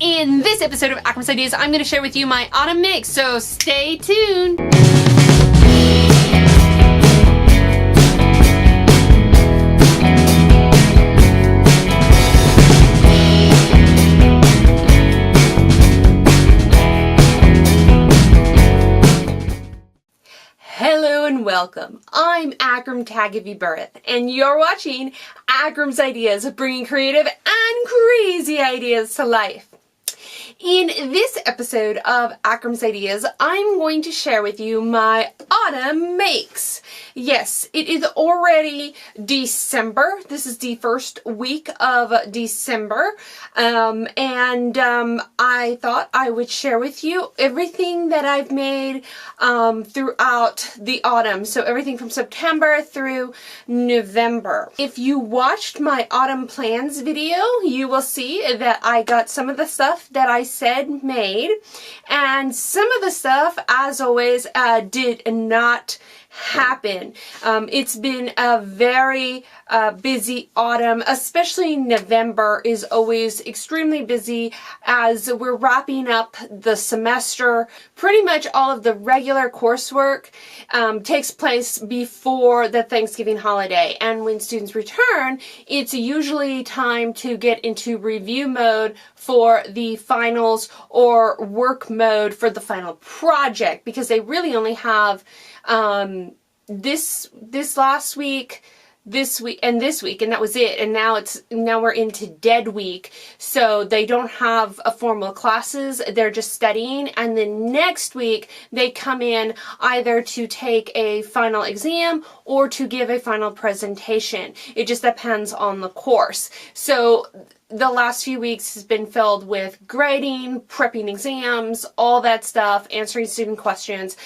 In this episode of Akram's Ideas, I'm going to share with you my autumn mix, so stay tuned. Hello and welcome. I'm Akram Tagavi-Burith, and you're watching Akram's Ideas, bringing creative and crazy ideas to life. In this episode of Akram's Ideas, I'm going to share with you my autumn makes. Yes, it is already December. This is the first week of December, and I thought I would share with you everything that I've made throughout the autumn. So everything from September through November. If you watched my autumn plans video, you will see that I got some of the stuff that I said made, and some of the stuff, as always, did not happen. It's been a very busy autumn, especially November is always extremely busy as we're wrapping up the semester. Pretty much all of the regular coursework takes place before the Thanksgiving holiday, and when students return, it's usually time to get into review mode for the finals or work mode for the final project, because they really only have this last week, this week, and that was it. And now we're into dead week, so they don't have a formal classes. They're just studying, and then next week they come in either to take a final exam or to give a final presentation. It just depends on the course. So the last few weeks has been filled with grading, prepping exams, all that stuff, answering student questions.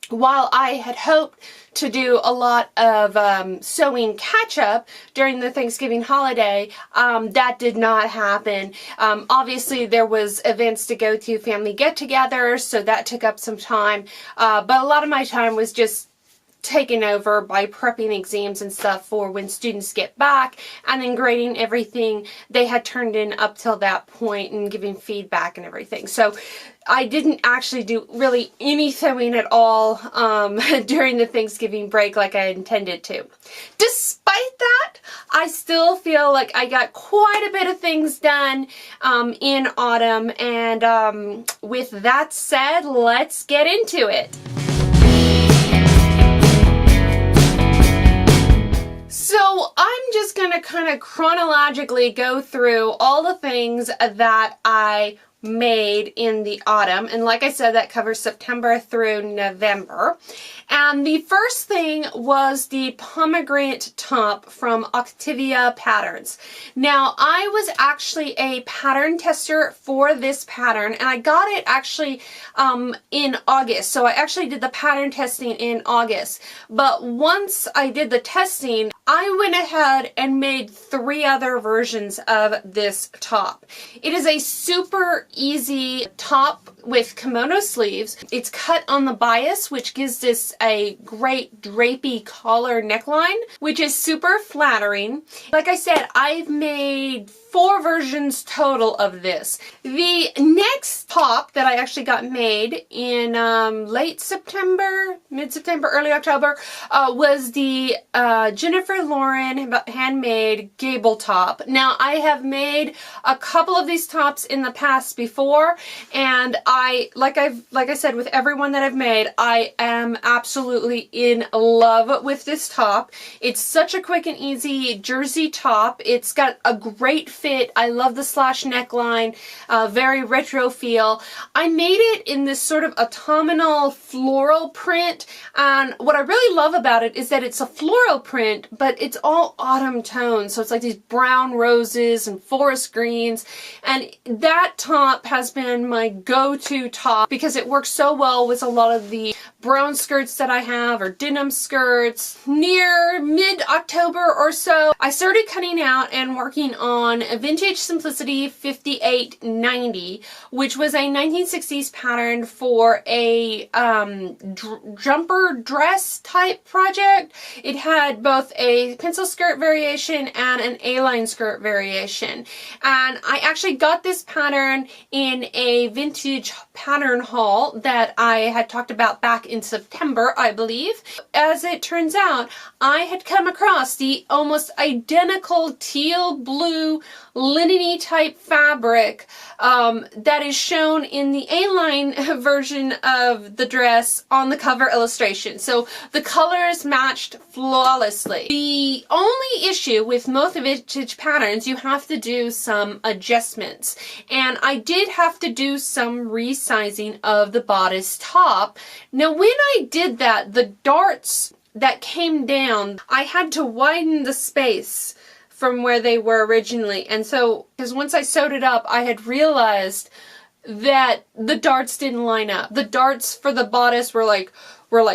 While I had hoped to do a lot of sewing catch-up during the Thanksgiving holiday, that did not happen. Obviously, there was events to go to, family get-togethers, so that took up some time. But a lot of my time was just taken over by prepping exams and stuff for when students get back, and then grading everything they had turned in up till that point and giving feedback and everything. So I didn't actually do really any sewing at all during the Thanksgiving break like I intended to. Despite that, I still feel like I got quite a bit of things done in autumn, and with that said, let's get into it. So I'm just going to kind of chronologically go through all the things that I made in the autumn, and like I said, that covers September through November. And the first thing was the pomegranate top from Activia Patterns. Now, I was actually a pattern tester for this pattern, and I got it actually in August. So I actually did the pattern testing in August. But once I did the testing, I went ahead and made 3 other versions of this top. It is a super easy top with kimono sleeves. It's cut on the bias, which gives this a great drapey collar neckline, which is super flattering. Like I said, I've made 4 versions total of this. The next top that I actually got made in late September, mid-September, early October, was the Jennifer Lauren handmade gable top. Now, I have made a couple of these tops in the past before, and like I said, with everyone that I've made, I am absolutely in love with this top. It's such a quick and easy jersey top. It's got a great fit. I love the slash neckline, very retro feel. I made it in this sort of autumnal floral print, and what I really love about it is that it's a floral print, but it's all autumn tones. So it's like these brown roses and forest greens, and that top has been my go-to top because it works so well with a lot of the brown skirts that I have, or denim skirts. Near mid-October or so, I started cutting out and working on Vintage Simplicity 5890, which was a 1960s pattern for a jumper dress type project. It had both a a pencil skirt variation and an A-line skirt variation. And I actually got this pattern in a vintage pattern haul that I had talked about back in September, I believe. As it turns out, I had come across the almost identical teal blue linen-y type fabric that is shown in the A-line version of the dress on the cover illustration. So the colors matched flawlessly. The only issue with most vintage patterns, you have to do some adjustments. And I did have to do some resizing of the bodice top. Now when I did that, the darts that came down, I had to widen the space from where they were originally. And so, because once I sewed it up, I had realized that the darts didn't line up. The darts for the bodice were like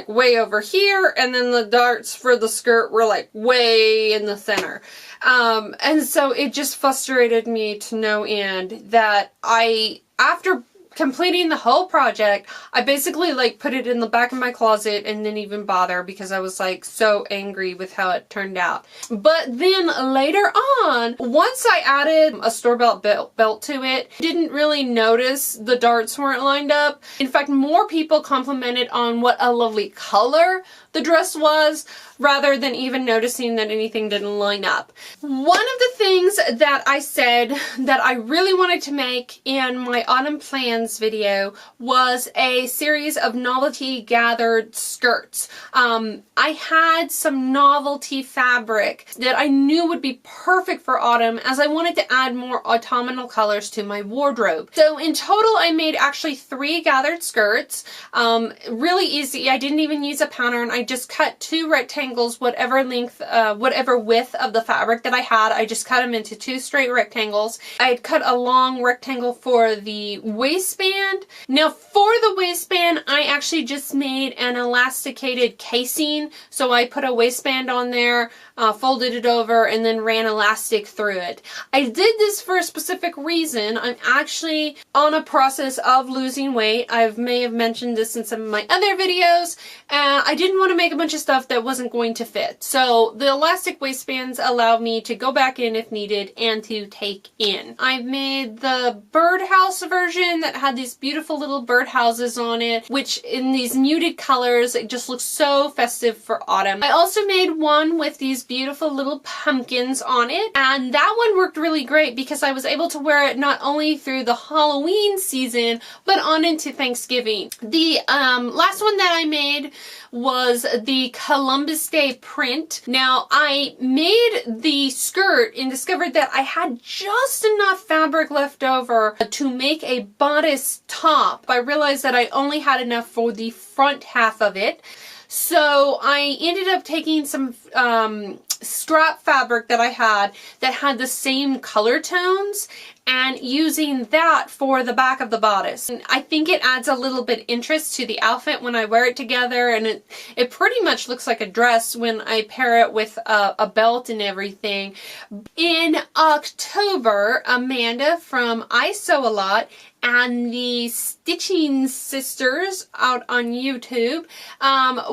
way over here, and then the darts for the skirt were like way in the center. And so it just frustrated me to no end that after completing the whole project, I basically like put it in the back of my closet and didn't even bother because I was like so angry with how it turned out. But then later on, once I added a store-bought belt to it, didn't really notice the darts weren't lined up. In fact, more people complimented on what a lovely color the dress was, rather than even noticing that anything didn't line up. One of the things that I said that I really wanted to make in my autumn plans video was a series of novelty gathered skirts. I had some novelty fabric that I knew would be perfect for autumn, as I wanted to add more autumnal colors to my wardrobe. So in total, I made actually 3 gathered skirts. Really easy. I didn't even use a pattern. I just cut 2 rectangles, whatever length, whatever width of the fabric that I had. I just cut them into 2 straight rectangles. I had cut a long rectangle for the waistband. Now for the waistband, I actually just made an elasticated casing. So I put a waistband on there, folded it over, and then ran elastic through it. I did this for a specific reason. I'm actually on a process of losing weight. I may have mentioned this in some of my other videos. I didn't want to make a bunch of stuff that wasn't going to fit. So the elastic waistbands allow me to go back in if needed and to take in. I've made the birdhouse version that had these beautiful little birdhouses on it, which in these muted colors, it just looks so festive for autumn. I also made one with these beautiful little pumpkins on it, and that one worked really great because I was able to wear it not only through the Halloween season, but on into Thanksgiving. The last one that I made was the Columbus Day print. Now, I made the skirt and discovered that I had just enough fabric left over to make a bodice top. I realized that I only had enough for the front half of it. So I ended up taking some strap fabric that I had that had the same color tones and using that for the back of the bodice. And I think it adds a little bit interest to the outfit when I wear it together, and it pretty much looks like a dress when I pair it with a belt and everything. In October, Amanda from I Sew a Lot and the Stitching Sisters out on YouTube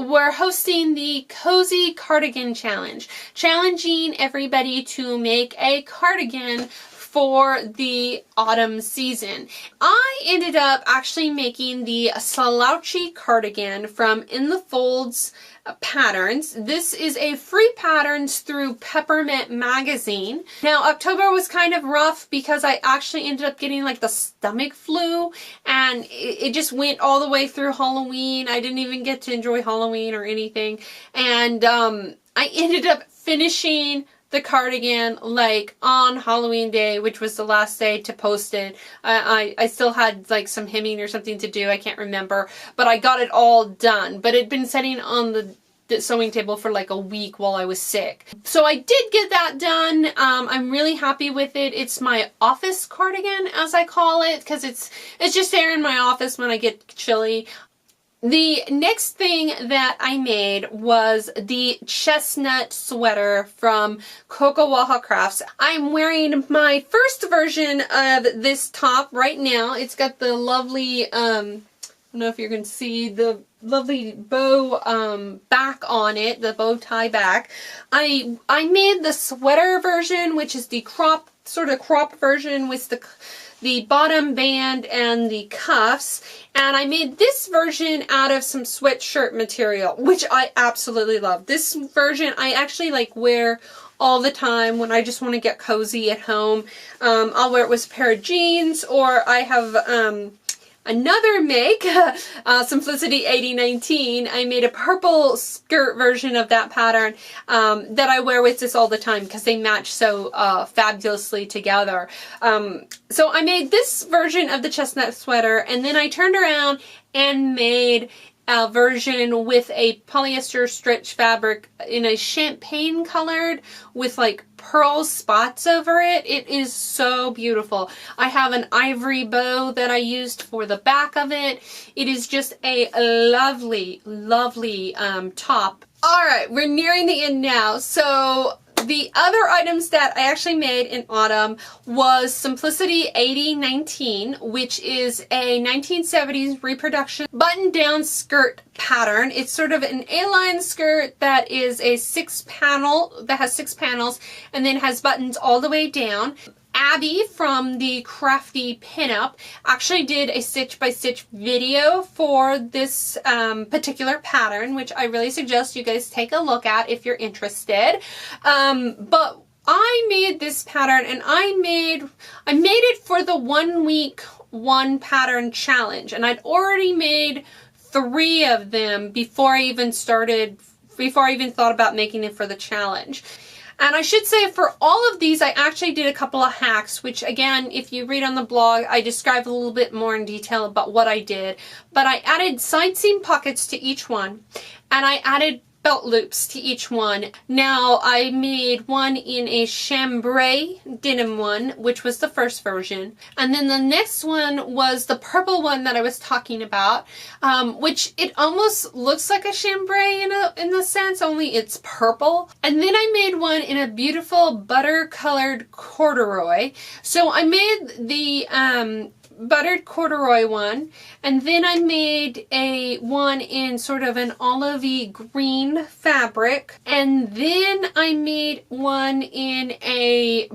were hosting the Cozy Cardigan Challenge, challenging everybody to make a cardigan for the autumn season. I ended up actually making the slouchy cardigan from In the Folds patterns. This is a free patterns through Peppermint magazine. Now October was kind of rough because I actually ended up getting like the stomach flu, and it just went all the way through Halloween. I didn't even get to enjoy Halloween or anything, and I ended up finishing the cardigan like on Halloween Day, which was the last day to post it. I still had like some hemming or something to do, I can't remember, but I got it all done. But it'd been sitting on the sewing table for like a week while I was sick. So I did get that done. I'm really happy with it. It's my office cardigan, as I call it, because it's just there in my office when I get chilly. The next thing that I made was the chestnut sweater from Coco Waha Crafts. I'm wearing my first version of this top right now. It's got the lovely don't know if you can see the lovely bow back on it, the bow tie back. I made the sweater version, which is the sort of cropped version with the bottom band and the cuffs, and I made this version out of some sweatshirt material, which I absolutely love. This version I actually like wear all the time when I just want to get cozy at home. I'll wear it with a pair of jeans, or I have another make, Simplicity 8019. I made a purple skirt version of that pattern that I wear with this all the time because they match so fabulously together. So I made this version of the chestnut sweater, and then I turned around and made a version with a polyester stretch fabric in a champagne colored with like pearl spots over it. It is so beautiful. I have an ivory bow that I used for the back of it. It is just a lovely, lovely top. Alright, we're nearing the end now. So the other items that I actually made in autumn was Simplicity 8019, which is a 1970s reproduction button-down skirt pattern. It's sort of an A-line skirt that is a that has 6 panels and then has buttons all the way down. Abby from the Crafty Pinup actually did a stitch-by-stitch video for this particular pattern, which I really suggest you guys take a look at if you're interested. But I made this pattern, and I made it for the 1 week 1 pattern challenge, and I'd already made 3 of them before I even thought about making it for the challenge. And I should say for all of these, I actually did a couple of hacks, which again, if you read on the blog, I describe a little bit more in detail about what I did. But I added side seam pockets to each one, and I added belt loops to each one. Now, I made one in a chambray denim one, which was the first version. And then the next one was the purple one that I was talking about, which it almost looks like a chambray in a sense, only it's purple. And then I made one in a beautiful butter colored corduroy. So I made the buttered corduroy one, and then I made one in sort of an olivey green fabric, and then I made one in a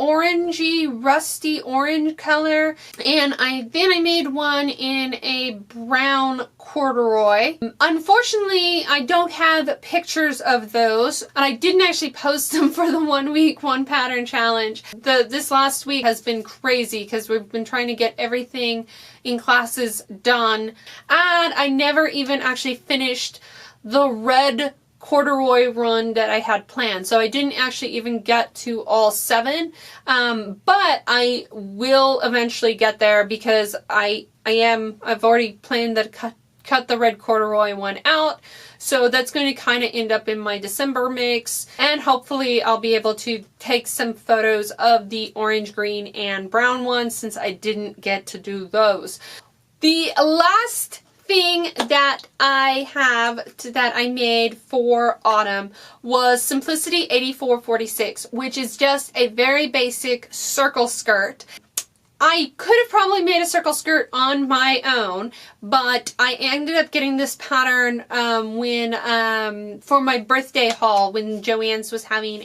orangey, rusty orange color, and then I made one in a brown corduroy. Unfortunately, I don't have pictures of those, and I didn't actually post them for the 1 week 1 pattern challenge. This last week has been crazy because we've been trying to get everything in classes done, and I never even actually finished the red corduroy run that I had planned. So I didn't actually even get to all 7, but I will eventually get there because I've already planned to cut the red corduroy one out. So that's going to kind of end up in my December mix, and hopefully I'll be able to take some photos of the orange, green, and brown ones since I didn't get to do those. The last thing that I made for autumn was Simplicity 8446, which is just a very basic circle skirt. I could have probably made a circle skirt on my own, but I ended up getting this pattern for my birthday haul when Joann's was having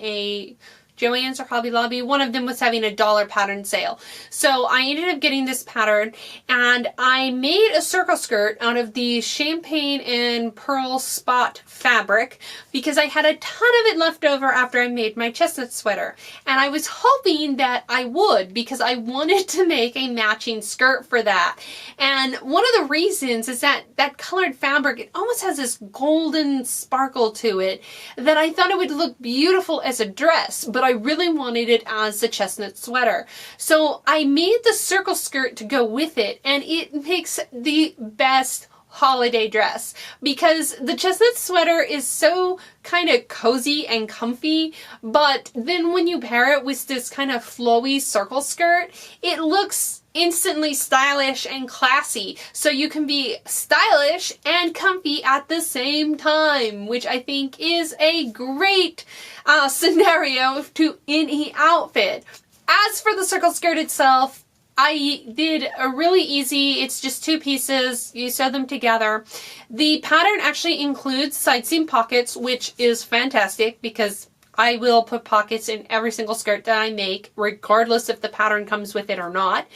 Joann's or Hobby Lobby, one of them was having a $1 pattern sale. So I ended up getting this pattern, and I made a circle skirt out of the champagne and pearl spot fabric because I had a ton of it left over after I made my chestnut sweater. And I was hoping that I would because I wanted to make a matching skirt for that. And one of the reasons is that colored fabric, it almost has this golden sparkle to it that I thought it would look beautiful as a dress, but I really wanted it as the chestnut sweater. So I made the circle skirt to go with it, and it makes the best holiday dress because the chestnut sweater is so kind of cozy and comfy, but then when you pair it with this kind of flowy circle skirt, it looks instantly stylish and classy. So you can be stylish and comfy at the same time, which I think is a great scenario to any outfit. As for the circle skirt itself, I did a really easy, it's just 2 pieces, you sew them together. The pattern actually includes side seam pockets, which is fantastic because I will put pockets in every single skirt that I make, regardless if the pattern comes with it or not.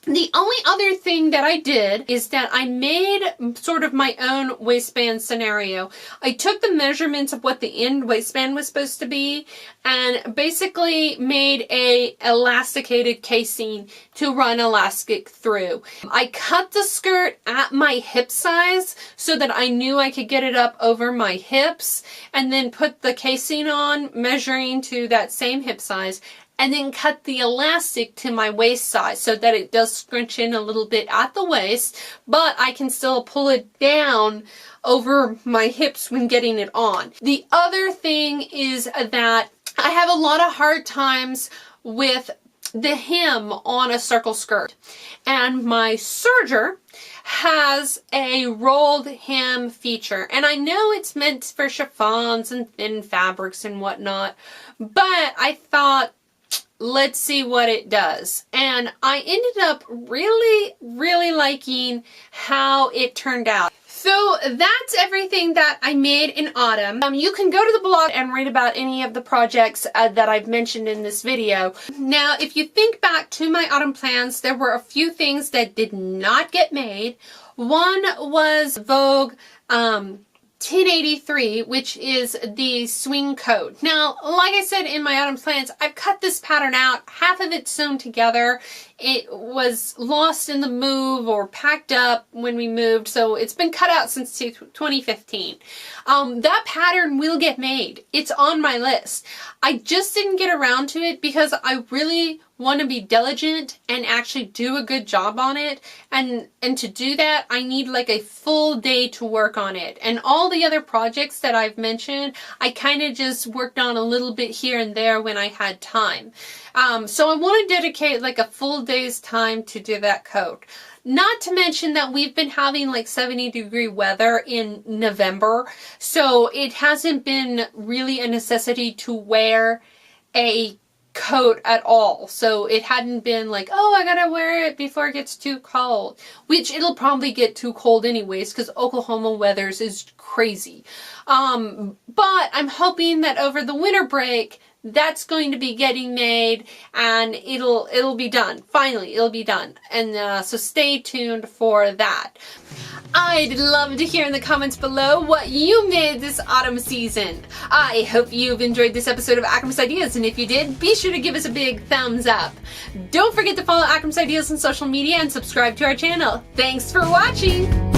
The only other thing that I did is that I made sort of my own waistband scenario. I took the measurements of what the end waistband was supposed to be and basically made a elasticated casing to run elastic through. I cut the skirt at my hip size so that I knew I could get it up over my hips, and then put the casing on measuring to that same hip size, and then cut the elastic to my waist size so that it does scrunch in a little bit at the waist, but I can still pull it down over my hips when getting it on. The other thing is that I have a lot of hard times with the hem on a circle skirt, and my serger has a rolled hem feature, and I know it's meant for chiffons and thin fabrics and whatnot, but I thought, let's see what it does. And I ended up really liking how it turned out. So that's everything that I made in autumn. You can go to the blog and read about any of the projects that I've mentioned in this video. Now, if you think back to my autumn plans, there were a few things that did not get made. One was Vogue 1083, which is the swing coat. Now, like I said in my autumn plans, I've cut this pattern out, half of it sewn together. It was lost in the move or packed up when we moved, so it's been cut out since 2015. That pattern will get made. It's on my list. I just didn't get around to it because I really want to be diligent and actually do a good job on it, and to do that I need like a full day to work on it. And all the other projects that I've mentioned, I kind of just worked on a little bit here and there when I had time. So I want to dedicate like a full day's time to do that coat. Not to mention that we've been having like 70-degree weather in November, so it hasn't been really a necessity to wear a coat at all. So it hadn't been like, oh, I gotta wear it before it gets too cold, which it'll probably get too cold anyways because Oklahoma weathers is crazy. But I'm hoping that over the winter break that's going to be getting made and it'll be done. Finally, it'll be done. And so stay tuned for that. I'd love to hear in the comments below what you made this autumn season. I hope you've enjoyed this episode of Akram's Ideas, and if you did, be sure to give us a big thumbs up. Don't forget to follow Akram's Ideas on social media and subscribe to our channel. Thanks for watching!